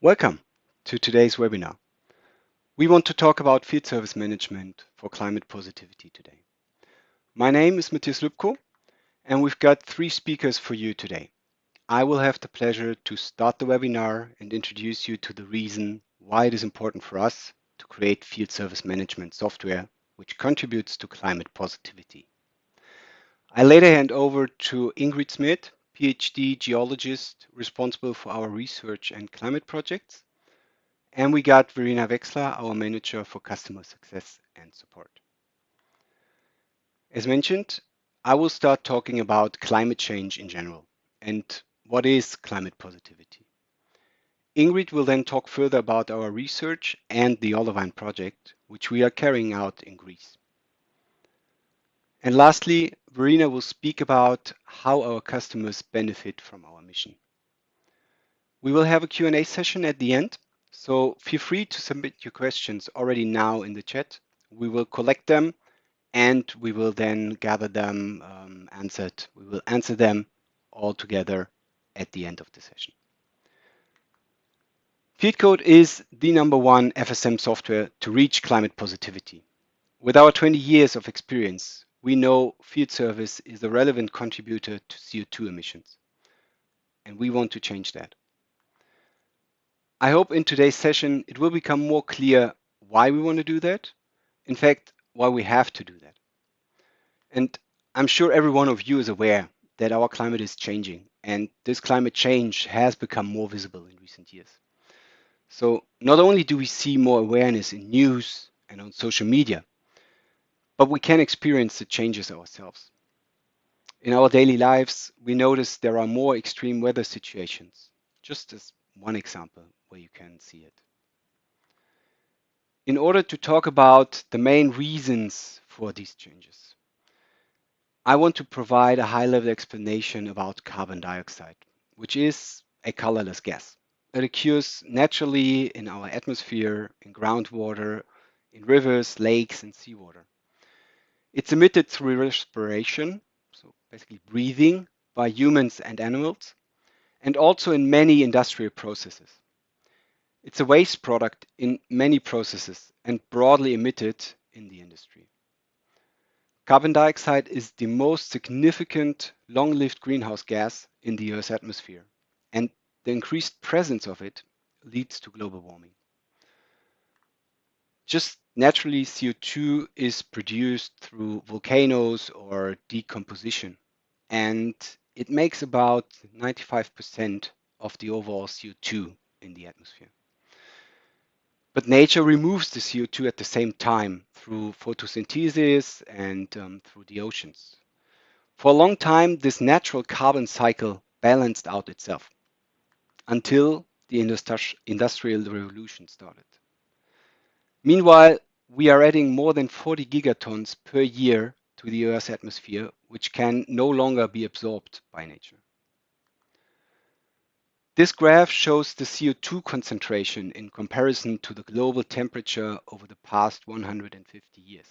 Welcome to today's webinar. We want to talk about field service management for climate positivity today. My name is Matthias Lübko, and we've got three speakers for you today. I will have the pleasure to start the webinar and introduce you to the reason why it is important for us to create field service management software which contributes to climate positivity. I later hand over to Ingrid Smith, PhD geologist responsible for our research and climate projects. And we got Verena Wexler, our manager for customer success and support. As mentioned, I will start talking about climate change in general and what is climate positivity. Ingrid will then talk further about our research and the Olivine Project, which we are carrying out in Greece. And lastly, Verena will speak about how our customers benefit from our mission. We will have a Q&A session at the end, so feel free to submit your questions already now in the chat. We will collect them and we will then gather them answered. We will answer them all together at the end of the session. Fieldcode is the #1 FSM software to reach climate positivity. With our 20 years of experience, we know field service is a relevant contributor to CO2 emissions, and we want to change that. I hope in today's session it will become more clear why we want to do that, in fact, why we have to do that. And I'm sure every one of you is aware that our climate is changing, and this climate change has become more visible in recent years. So not only do we see more awareness in news and on social media, but we can experience the changes ourselves. In our daily lives, we notice there are more extreme weather situations, just as one example where you can see it. In order to talk about the main reasons for these changes, I want to provide a high-level explanation about carbon dioxide, which is a colorless gas. It occurs naturally in our atmosphere, in groundwater, in rivers, lakes, and seawater. It's emitted through respiration, so basically breathing, by humans and animals, and also in many industrial processes. It's a waste product in many processes and broadly emitted in the industry. Carbon dioxide is the most significant long-lived greenhouse gas in the Earth's atmosphere, and the increased presence of it leads to global warming. Just naturally, CO2 is produced through volcanoes or decomposition, and it makes about 95% of the overall CO2 in the atmosphere. But nature removes the CO2 at the same time through photosynthesis and through the oceans. For a long time, this natural carbon cycle balanced out itself until the industrial revolution started. Meanwhile, we are adding more than 40 gigatons per year to the Earth's atmosphere, which can no longer be absorbed by nature. This graph shows the CO2 concentration in comparison to the global temperature over the past 150 years.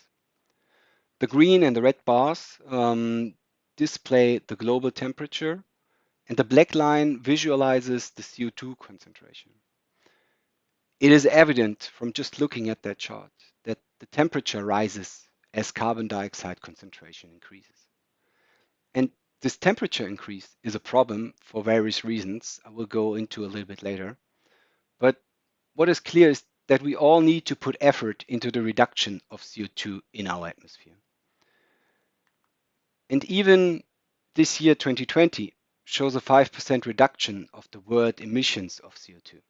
The green and the red bars display the global temperature, and the black line visualizes the CO2 concentration. It is evident from just looking at that chart that the temperature rises as carbon dioxide concentration increases. And this temperature increase is a problem for various reasons I will go into a little bit later. But what is clear is that we all need to put effort into the reduction of CO2 in our atmosphere. And even this year, 2020, shows a 5% reduction of the world emissions of CO2.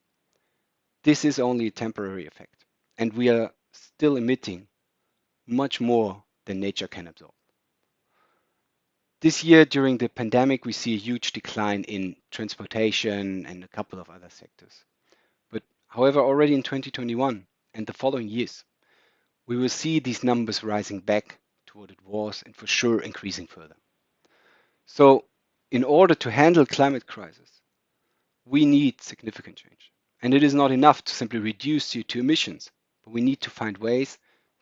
This is only a temporary effect, and we are still emitting much more than nature can absorb. This year, during the pandemic, we see a huge decline in transportation and a couple of other sectors. But however, already in 2021 and the following years, we will see these numbers rising back to what it was and for sure increasing further. So in order to handle climate crisis, we need significant change. And it is not enough to simply reduce CO2 emissions, but we need to find ways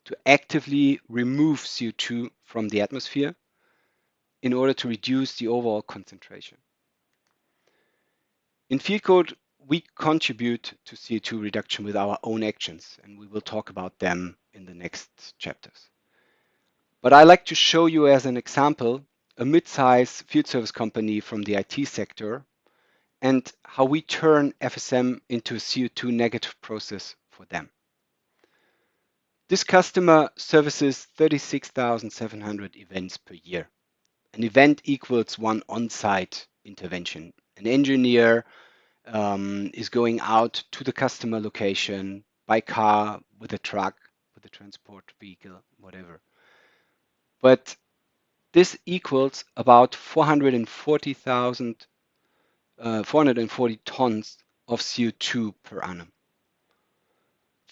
to actively remove CO2 from the atmosphere in order to reduce the overall concentration. In Fieldcode, we contribute to CO2 reduction with our own actions, and we will talk about them in the next chapters. But I like to show you as an example a mid-size field service company from the IT sector and how we turn FSM into a CO2 negative process for them. This customer services 36,700 events per year. An event equals one on-site intervention. An engineer is going out to the customer location by car, with a truck, with a transport vehicle, whatever. But this equals about 440 tons of CO2 per annum.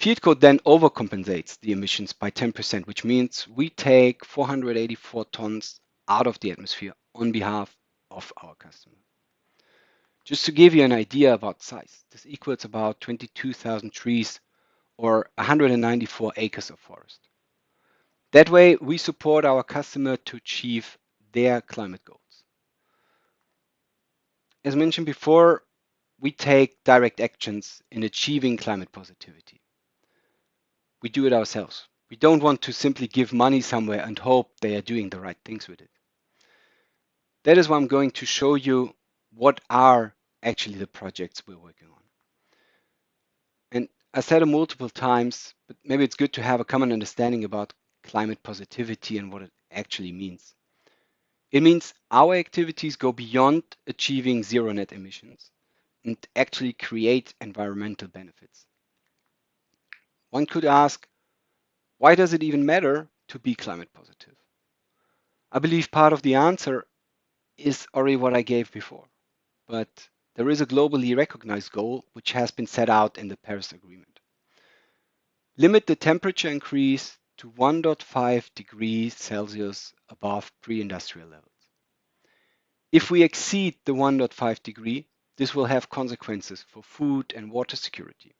Fieldcode then overcompensates the emissions by 10%, which means we take 484 tons out of the atmosphere on behalf of our customer. Just to give you an idea about size, this equals about 22,000 trees or 194 acres of forest. That way, we support our customer to achieve their climate goals. As mentioned before, we take direct actions in achieving climate positivity. We do it ourselves. We don't want to simply give money somewhere and hope they are doing the right things with it. That is why I'm going to show you what are actually the projects we're working on. And I said it multiple times, but maybe it's good to have a common understanding about climate positivity and what it actually means. It means our activities go beyond achieving zero net emissions and actually create environmental benefits. One could ask, why does it even matter to be climate positive? I believe part of the answer is already what I gave before, but there is a globally recognized goal which has been set out in the Paris Agreement. Limit the temperature increase to 1.5 degrees Celsius above pre-industrial levels. If we exceed the 1.5 degree, this will have consequences for food and water security,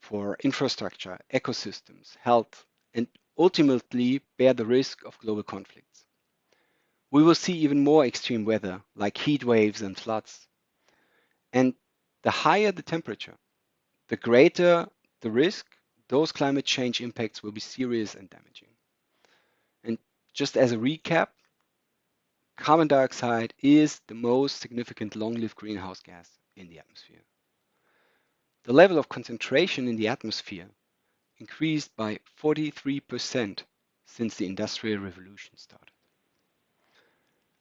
for infrastructure, ecosystems, health, and ultimately bear the risk of global conflicts. We will see even more extreme weather like heat waves and floods. And the higher the temperature, the greater the risk those climate change impacts will be serious and damaging. And just as a recap, carbon dioxide is the most significant long-lived greenhouse gas in the atmosphere. The level of concentration in the atmosphere increased by 43% since the Industrial Revolution started.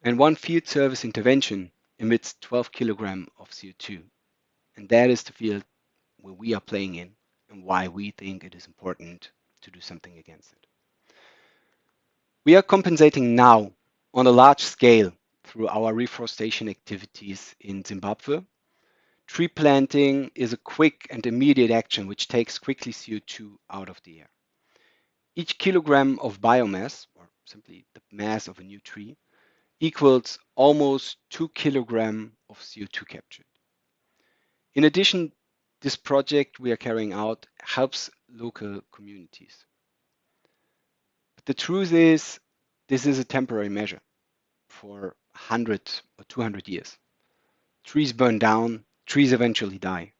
And one field service intervention emits 12 kilograms of CO2. And that is the field where we are playing in and why we think it is important to do something against it. We are compensating now on a large scale through our reforestation activities in Zimbabwe. Tree planting is a quick and immediate action which takes quickly CO2 out of the air. Each kilogram of biomass, or simply the mass of a new tree, equals almost 2 kilograms of CO2 captured. In addition, this project we are carrying out helps local communities. But the truth is, this is a temporary measure for 100 or 200 years. Trees burn down, trees eventually die,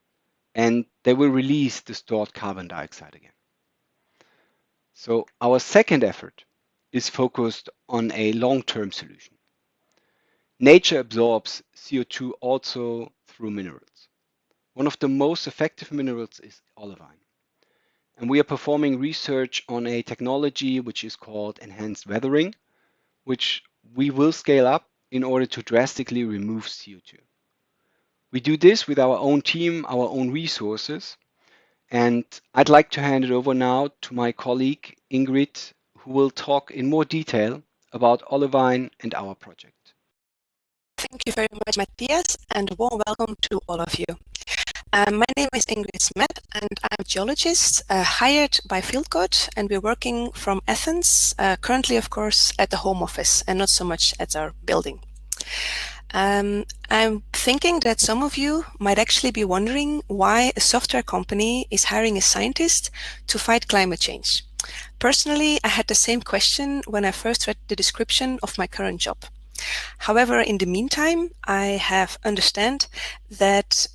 and they will release the stored carbon dioxide again. So our second effort is focused on a long-term solution. Nature absorbs CO2 also through minerals. One of the most effective minerals is olivine. And we are performing research on a technology which is called enhanced weathering, which we will scale up in order to drastically remove CO2. We do this with our own team, our own resources, and I'd like to hand it over now to my colleague Ingrid, who will talk in more detail about Olivine and our project. Thank you very much, Matthias, and a warm welcome to all of you. My name is Ingrid Smet, and I'm a geologist hired by Fieldcode, and we're working from Athens, currently, of course, at the home office and not so much at our building. I'm thinking that some of you might actually be wondering why a software company is hiring a scientist to fight climate change. Personally, I had the same question when I first read the description of my current job. However, in the meantime, I have understand that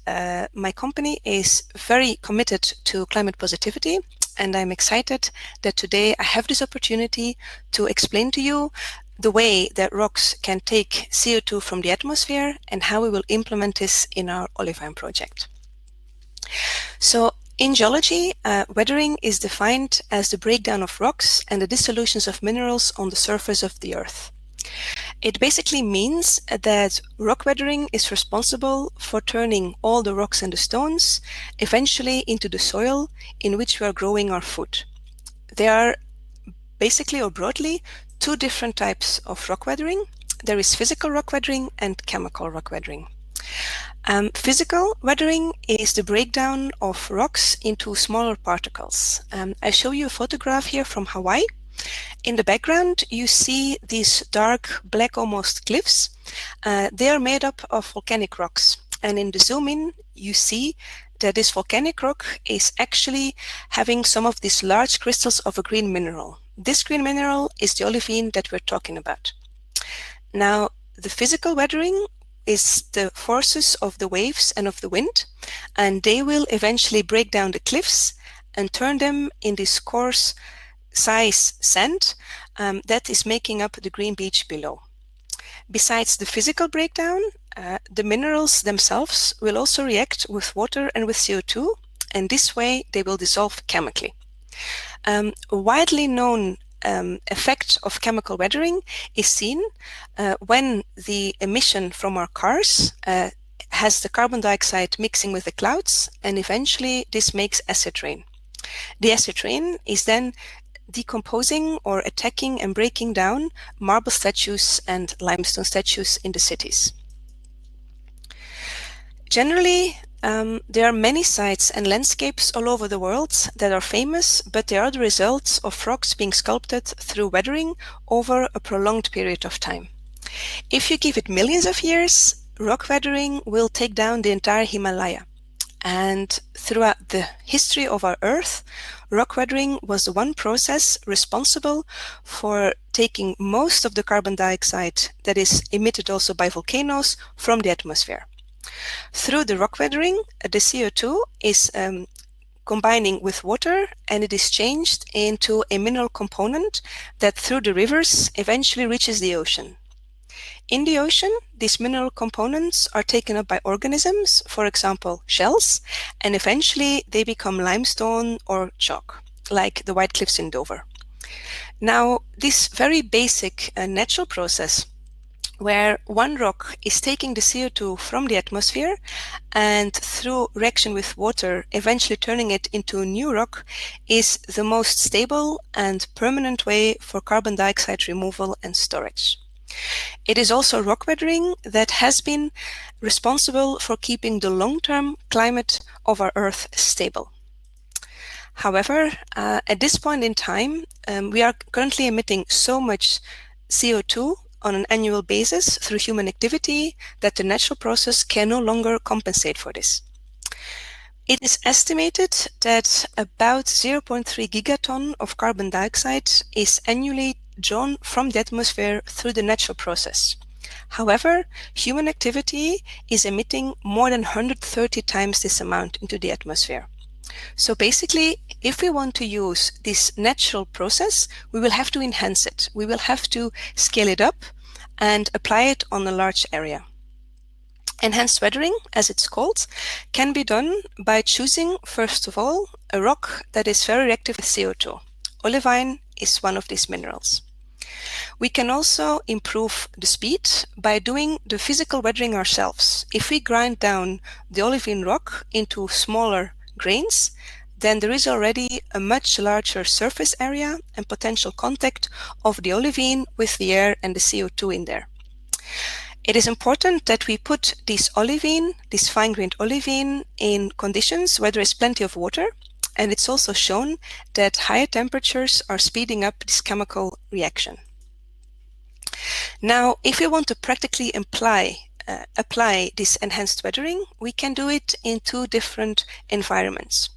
my company is very committed to climate positivity, and I'm excited that today I have this opportunity to explain to you the way that rocks can take CO2 from the atmosphere and how we will implement this in our Olivine project. So in geology, weathering is defined as the breakdown of rocks and the dissolutions of minerals on the surface of the Earth. It basically means that rock weathering is responsible for turning all the rocks and the stones eventually into the soil in which we are growing our food. There are basically or broadly two different types of rock weathering. There is physical rock weathering and chemical rock weathering. Physical weathering is the breakdown of rocks into smaller particles. I show you a photograph here from Hawaii. In the background, you see these dark, black almost cliffs. They are made up of volcanic rocks. And in the zoom in, you see that this volcanic rock is actually having some of these large crystals of a green mineral. This green mineral is the olivine that we're talking about. Now, the physical weathering is the forces of the waves and of the wind, and they will eventually break down the cliffs and turn them in this coarse size sand that is making up the green beach below. Besides the physical breakdown, the minerals themselves will also react with water and with CO2, and this way they will dissolve chemically. A widely known effect of chemical weathering is seen when the emission from our cars has the carbon dioxide mixing with the clouds, and eventually this makes acid rain. The acid rain is then decomposing or attacking and breaking down marble statues and limestone statues in the cities. Generally, there are many sites and landscapes all over the world that are famous, but they are the results of rocks being sculpted through weathering over a prolonged period of time. If you give it millions of years, rock weathering will take down the entire Himalaya. And throughout the history of our Earth, rock weathering was the one process responsible for taking most of the carbon dioxide that is emitted also by volcanoes from the atmosphere. Through the rock weathering, the CO2 is combining with water, and it is changed into a mineral component that through the rivers eventually reaches the ocean. In the ocean, these mineral components are taken up by organisms, for example, shells, and eventually they become limestone or chalk, like the White Cliffs in Dover. Now, this very basic natural process where one rock is taking the CO2 from the atmosphere and through reaction with water eventually turning it into a new rock is the most stable and permanent way for carbon dioxide removal and storage. It is also rock weathering that has been responsible for keeping the long-term climate of our Earth stable. However, at this point in time, we are currently emitting so much CO2 on an annual basis through human activity that the natural process can no longer compensate for this. It is estimated that about 0.3 gigaton of carbon dioxide is annually drawn from the atmosphere through the natural process. However, human activity is emitting more than 130 times this amount into the atmosphere. So basically, if we want to use this natural process, we will have to enhance it. We will have to scale it up and apply it on a large area. Enhanced weathering, as it's called, can be done by choosing, first of all, a rock that is very reactive with CO2. Olivine is one of these minerals. We can also improve the speed by doing the physical weathering ourselves. If we grind down the olivine rock into smaller grains, then there is already a much larger surface area and potential contact of the olivine with the air and the CO2 in there. It is important that we put this olivine, this fine-grained olivine, in conditions where there is plenty of water, and it's also shown that higher temperatures are speeding up this chemical reaction. Now, if we want to practically apply this enhanced weathering, we can do it in two different environments.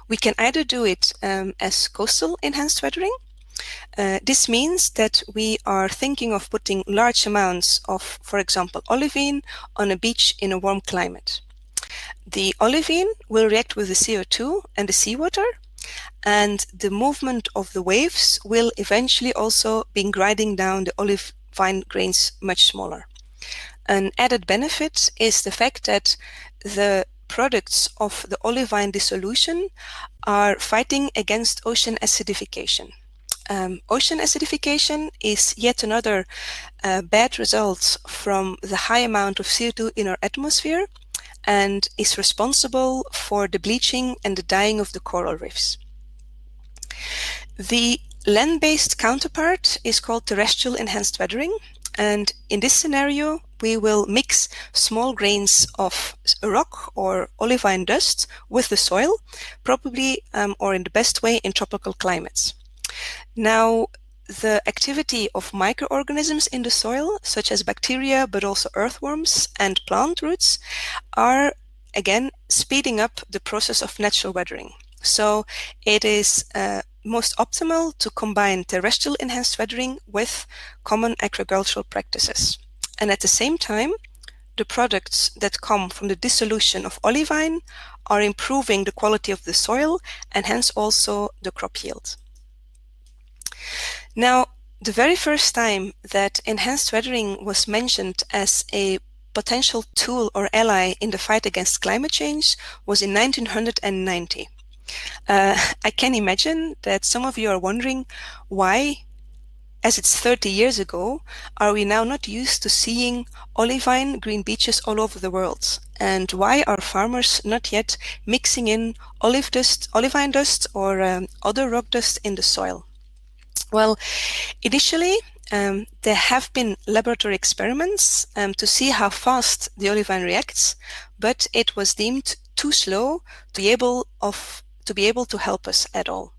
We can either do it as coastal enhanced weathering, This means that we are thinking of putting large amounts of, for example, olivine on a beach in a warm climate. The olivine will react with the CO2 and the seawater, and the movement of the waves will eventually also be grinding down the olivine grains much smaller. An added benefit is the fact that the products of the olivine dissolution are fighting against ocean acidification. Ocean acidification is yet another bad result from the high amount of CO2 in our atmosphere and is responsible for the bleaching and the dying of the coral reefs. The land-based counterpart is called terrestrial enhanced weathering, and in this scenario we will mix small grains of rock or olivine dust with the soil, probably or in the best way in tropical climates. Now, the activity of microorganisms in the soil, such as bacteria, but also earthworms and plant roots, are again speeding up the process of natural weathering. So it is most optimal to combine terrestrial enhanced weathering with common agricultural practices. And at the same time, the products that come from the dissolution of olivine are improving the quality of the soil and hence also the crop yield. Now, the very first time that enhanced weathering was mentioned as a potential tool or ally in the fight against climate change was in 1990. I can imagine that some of you are wondering why, as it's 30 years ago, are we now not used to seeing olivine green beaches all over the world? And why are farmers not yet mixing in olivine dust or other rock dust in the soil? Well, initially, there have been laboratory experiments to see how fast the olivine reacts, but it was deemed too slow to be able to help us at all.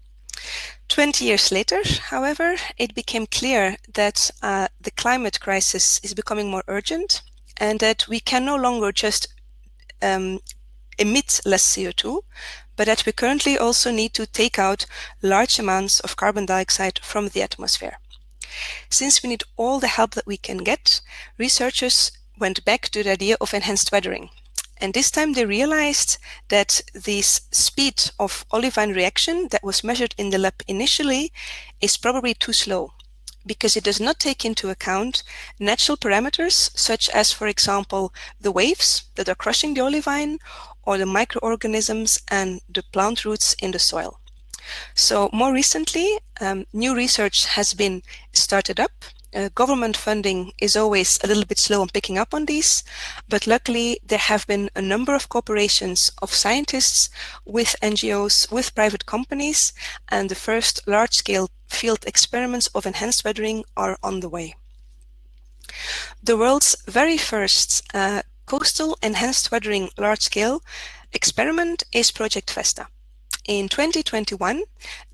20 years later, however, it became clear that the climate crisis is becoming more urgent and that we can no longer just emit less CO2, but that we currently also need to take out large amounts of carbon dioxide from the atmosphere. Since we need all the help that we can get, researchers went back to the idea of enhanced weathering. And this time they realized that this speed of olivine reaction that was measured in the lab initially is probably too slow, because it does not take into account natural parameters such as, for example, the waves that are crushing the olivine or the microorganisms and the plant roots in the soil. So more recently, new research has been started up. Government funding is always a little bit slow on picking up on these, but luckily there have been a number of cooperations of scientists with NGOs, with private companies, and the first large-scale field experiments of enhanced weathering are on the way. The world's very first coastal enhanced weathering large-scale experiment is Project Vesta. In 2021,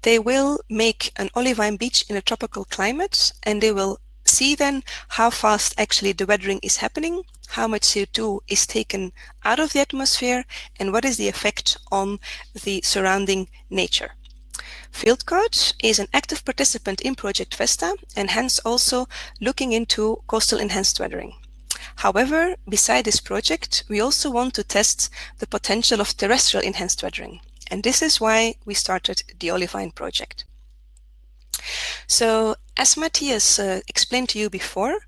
they will make an olivine beach in a tropical climate, and they will see then how fast actually the weathering is happening, how much CO2 is taken out of the atmosphere, and what is the effect on the surrounding nature. Fieldcode is an active participant in Project Vesta and hence also looking into coastal enhanced weathering. However, beside this project, we also want to test the potential of terrestrial enhanced weathering. And this is why we started the Olivine Project. So, as Matthias explained to you before,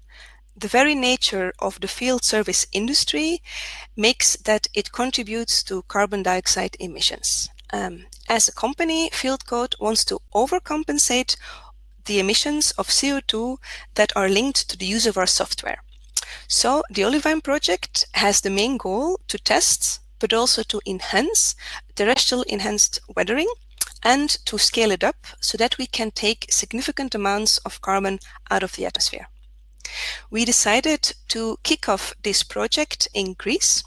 the very nature of the field service industry makes that it contributes to carbon dioxide emissions. As a company, Fieldcode wants to overcompensate the emissions of CO2 that are linked to the use of our software. So the Olivine Project has the main goal to test, but also to enhance terrestrial enhanced weathering and to scale it up so that we can take significant amounts of carbon out of the atmosphere. We decided to kick off this project in Greece.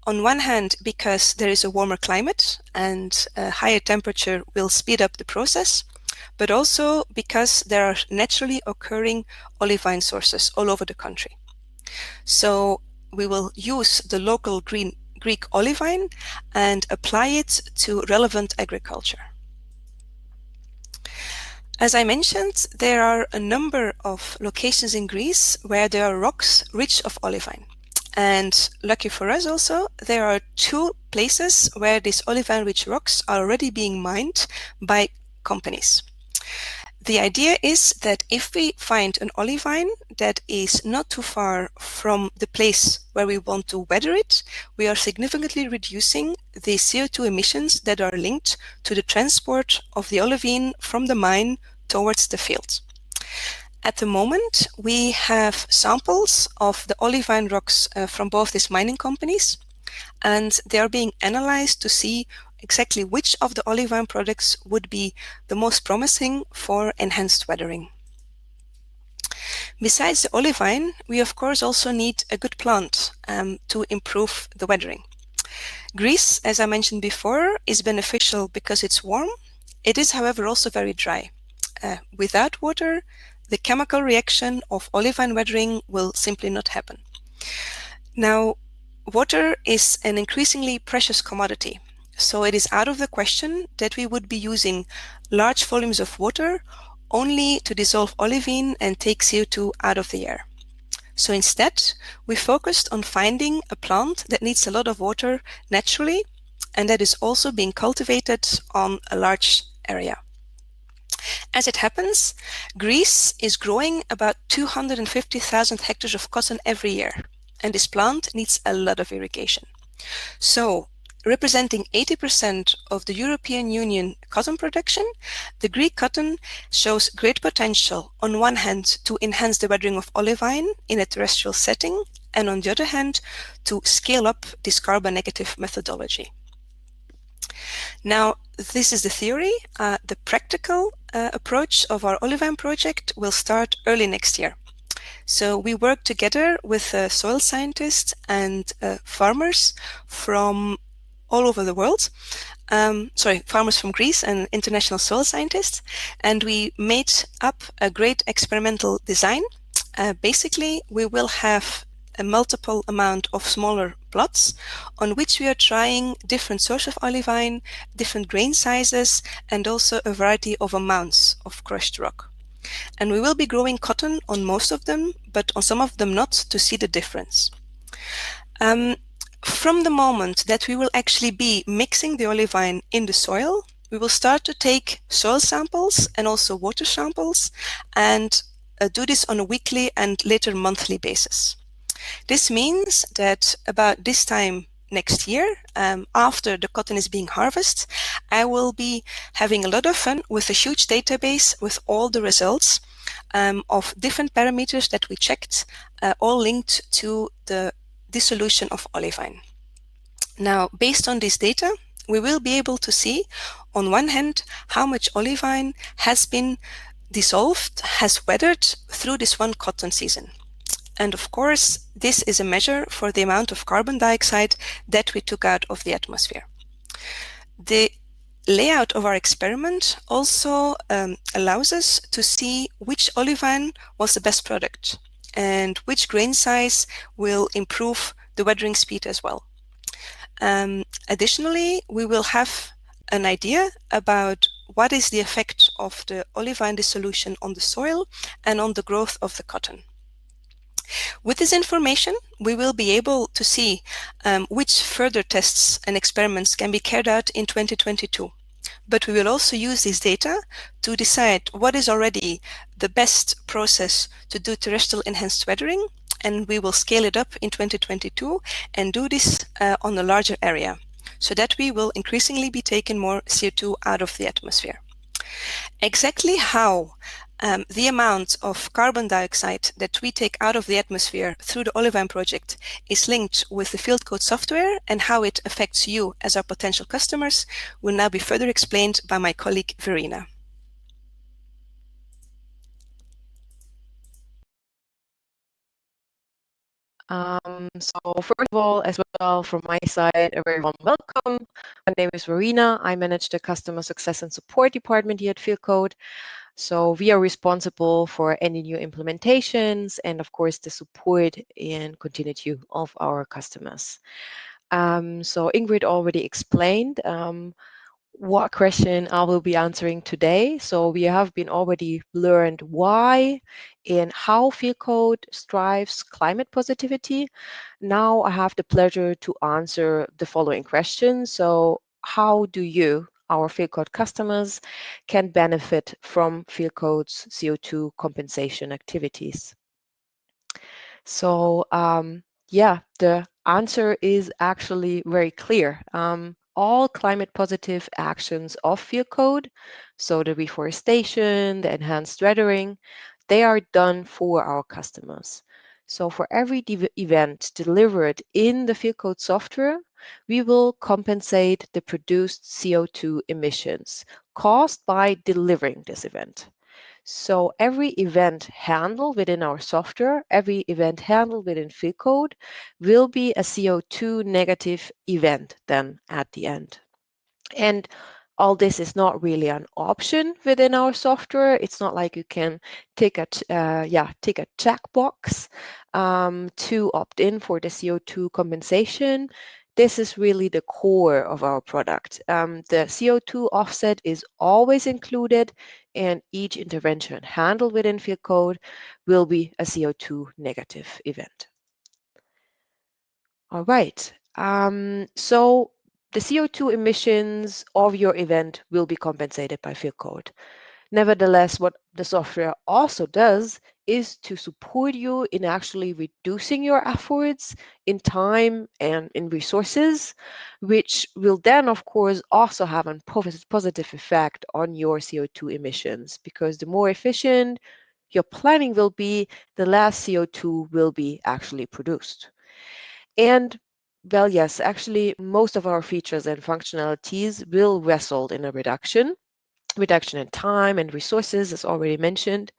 On one hand, because there is a warmer climate and a higher temperature will speed up the process, but also because there are naturally occurring olivine sources all over the country. So we will use the local Greek olivine and apply it to relevant agriculture. As I mentioned, there are a number of locations in Greece where there are rocks rich of olivine. And lucky for us also, there are 2 places where these olivine-rich rocks are already being mined by companies. The idea is that if we find an olivine that is not too far from the place where we want to weather it, we are significantly reducing the CO2 emissions that are linked to the transport of the olivine from the mine towards the field. At the moment, we have samples of the olivine rocks from both these mining companies, and they are being analyzed to see exactly which of the olivine products would be the most promising for enhanced weathering. Besides the olivine, we of course also need a good plant to improve the weathering. Greece, as I mentioned before, is beneficial because it's warm. It is, however, also very dry. Without water, the chemical reaction of olivine weathering will simply not happen. Now, water is an increasingly precious commodity, so it is out of the question that we would be using large volumes of water only to dissolve olivine and take CO2 out of the air. So instead, we focused on finding a plant that needs a lot of water naturally and that is also being cultivated on a large area. As it happens, Greece is growing about 250,000 hectares of cotton every year, and this plant needs a lot of irrigation. So, representing 80% of the European Union cotton production, the Greek cotton shows great potential on one hand to enhance the weathering of olivine in a terrestrial setting, and on the other hand to scale up this carbon negative methodology. Now, this is the theory. The practical approach of our Olivine project will start early next year. So we work together with soil scientists and farmers from all over the world. Farmers from Greece and international soil scientists. And we made up a great experimental design. Basically, we will have a multiple amount of smaller plots on which we are trying different sorts of olivine, different grain sizes, and also a variety of amounts of crushed rock. And we will be growing cotton on most of them, but on some of them not, to see the difference. From the moment that we will actually be mixing the olivine in the soil, we will start to take soil samples and also water samples and do this on a weekly and later monthly basis. This means that about this time next year, after the cotton is being harvested, I will be having a lot of fun with a huge database with all the results of different parameters that we checked, all linked to the dissolution of olivine. Now, based on this data, we will be able to see, on one hand, how much olivine has been dissolved, has weathered through this one cotton season. And of course, this is a measure for the amount of carbon dioxide that we took out of the atmosphere. The layout of our experiment also allows us to see which olivine was the best product and which grain size will improve the weathering speed as well. Additionally, we will have an idea about what is the effect of the olivine dissolution on the soil and on the growth of the cotton. With this information, we will be able to see which further tests and experiments can be carried out in 2022. But we will also use this data to decide what is already the best process to do terrestrial enhanced weathering, and we will scale it up in 2022 and do this on a larger area, so that we will increasingly be taking more CO2 out of the atmosphere. Exactly how the amount of carbon dioxide that we take out of the atmosphere through the Olivine project is linked with the Fieldcode software and how it affects you as our potential customers will now be further explained by my colleague Verena. So first of all, as well from my side, a very warm welcome. My name is Verena. I manage the customer success and support department here at Fieldcode. So we are responsible for any new implementations and of course the support and continuity of our customers. So Ingrid already explained what question I will be answering today. So we have been already learned why and how Fieldcode strives climate positivity. Now I have the pleasure to answer the following questions. So how do you, our Fieldcode customers, can benefit from Fieldcode's CO2 compensation activities? So yeah, the answer is actually very clear. All climate positive actions of Fieldcode, so the reforestation, the enhanced weathering, they are done for our customers. So for every event delivered in the Fieldcode software, we will compensate the produced CO2 emissions caused by delivering this event. So every event handled within our software, every event handled within Fieldcode will be a CO2 negative event then at the end. And all this is not really an option within our software. It's not like you can take a checkbox to opt in for the CO2 compensation. This is really the core of our product. The CO2 offset is always included, and each intervention handled within Fieldcode will be a CO2 negative event. All right. So the CO2 emissions of your event will be compensated by Fieldcode. Nevertheless, what the software also does is to support you in actually reducing your efforts in time and in resources, which will then, of course, also have a positive effect on your CO2 emissions, because the more efficient your planning will be, the less CO2 will be actually produced. And well, yes, actually, most of our features and functionalities will result in a reduction in time and resources, as already mentioned.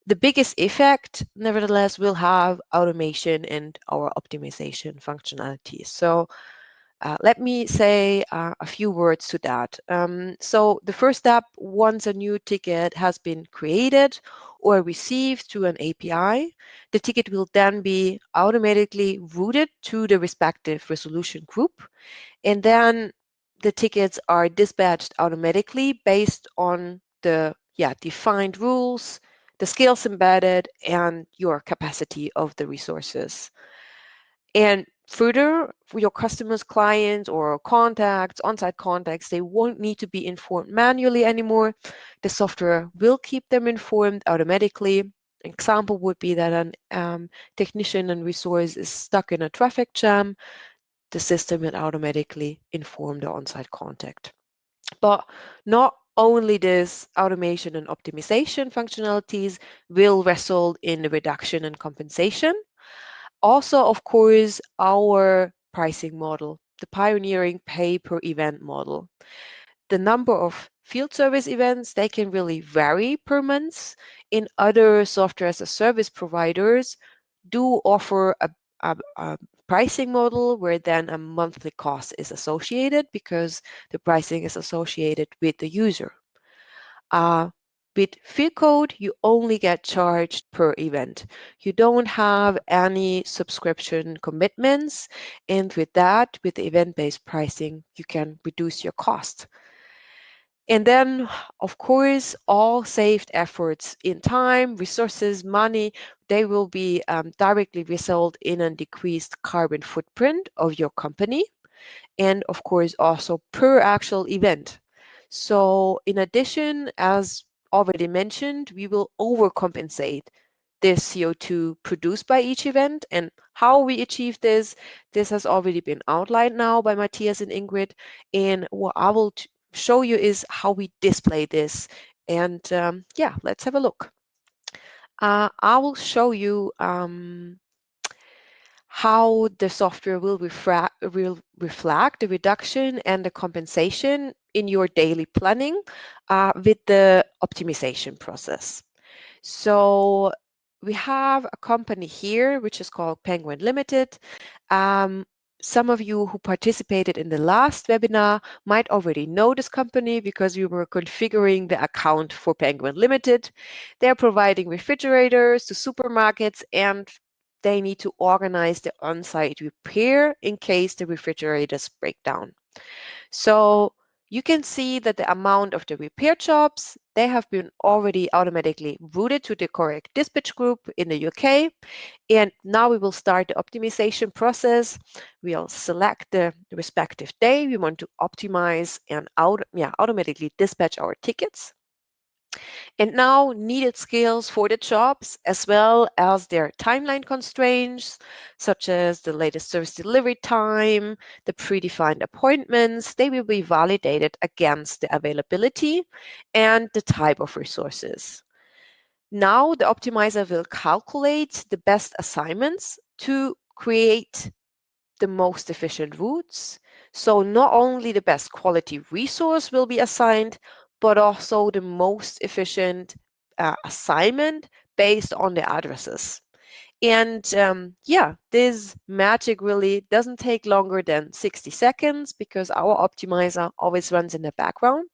The biggest effect, nevertheless, will have automation and our optimization functionalities. So let me say a few words to that. So the first step, once a new ticket has been created or received through an API, the ticket will then be automatically routed to the respective resolution group, and then the tickets are dispatched automatically based on the defined rules, the skills embedded, and your capacity of the resources. And further, for your customers, clients, or contacts, on-site contacts, they won't need to be informed manually anymore. The software will keep them informed automatically. An example would be that a technician and resource is stuck in a traffic jam. The system will automatically inform the on-site contact. But not only this automation and optimization functionalities will result in the reduction in compensation. Also, of course, our pricing model, the pioneering pay per event model. The number of field service events, they can really vary per month. In other software as a service providers do offer a pricing model where then a monthly cost is associated because the pricing is associated with the user. With Fieldcode, you only get charged per event. You don't have any subscription commitments. And with that, with the event-based pricing, you can reduce your cost. And then, of course, all saved efforts in time, resources, money, they will be directly result in a decreased carbon footprint of your company. And of course, also per actual event. So in addition, as already mentioned, we will overcompensate this CO2 produced by each event. And how we achieve this has already been outlined now by Matthias and Ingrid. And what I will show you is how we display this. And yeah, let's have a look. I will show you how the software will reflect the reduction and the compensation in your daily planning with the optimization process. So we have a company here, which is called Penguin Limited. Some of you who participated in the last webinar might already know this company because we were configuring the account for Penguin Limited. They're providing refrigerators to supermarkets, and they need to organize the on-site repair in case the refrigerators break down. So you can see that the amount of the repair jobs, they have been already automatically routed to the correct dispatch group in the UK. And now we will start the optimization process. We'll select the respective day we want to optimize and automatically dispatch our tickets. And now needed skills for the jobs, as well as their timeline constraints, such as the latest service delivery time, the predefined appointments, they will be validated against the availability and the type of resources. Now the optimizer will calculate the best assignments to create the most efficient routes. So not only the best quality resource will be assigned, but also the most efficient assignment based on the addresses. And this magic really doesn't take longer than 60 seconds because our optimizer always runs in the background.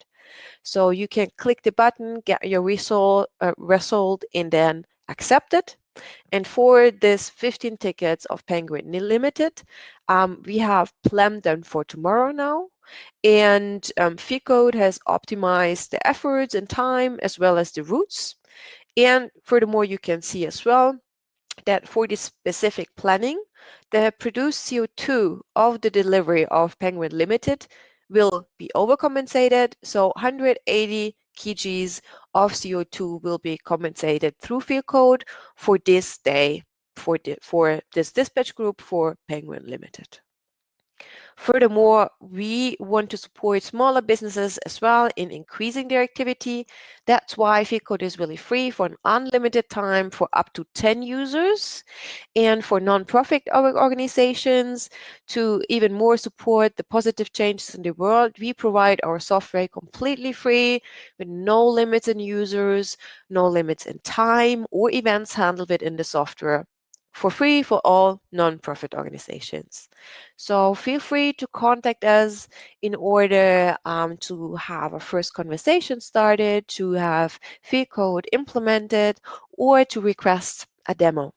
So you can click the button, get your result, and then accept it. And for this 15 tickets of Penguin Limited, we have planned them for tomorrow now. And Fieldcode has optimized the efforts and time as well as the routes. And furthermore, you can see as well that for this specific planning, the produced CO2 of the delivery of Penguin Limited will be overcompensated. So 180 kgs of CO2 will be compensated through Fieldcode for this day for this dispatch group for Penguin Limited. Furthermore, we want to support smaller businesses as well in increasing their activity. That's why Fieldcode is really free for an unlimited time for up to 10 users. And for non-profit organizations to even more support the positive changes in the world, we provide our software completely free with no limits in users, no limits in time or events handled within the software, for free for all non-profit organizations. So feel free to contact us in order to have a first conversation started, to have Fieldcode implemented, or to request a demo.